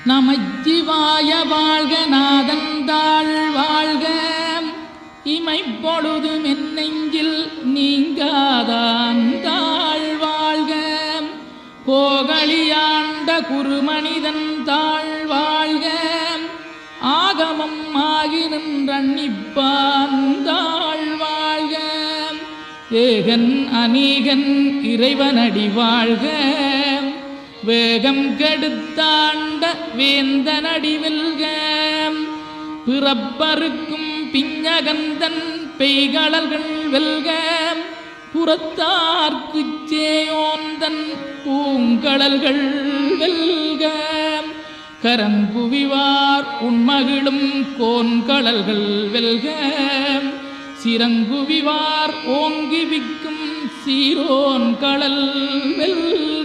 நமச்சிவாய வாழ்க நாதந்தாள் வாழ்க இமைப்பொழுதும் என் நெஞ்சில் நீங்காதாந்தாள் வாழ்க கோகலியாண்ட குருமனிதன் தாழ் வாழ்க ஆகமம் ஆகி நின்றன்னிப்பாந்தாள் வாழ்க ஏகன் அநீகன் இறைவனடி வாழ்க வேகம் கெடுத்தாண்ட வேந்தனடி வெல்க பிறப்பருக்கும் பிஞகந்தன் பெய்களல்கள் வெல்க புறத்தார்க்குச் சேயோந்தன் பூங்கடல்கள் வெல்க கரங்குவிவார் உண்மகிழும் கோன்கடல்கள் வெல்க சிறங்குவிவார் ஓங்கி விக்கும் சீரோன் கடல் வெல்க.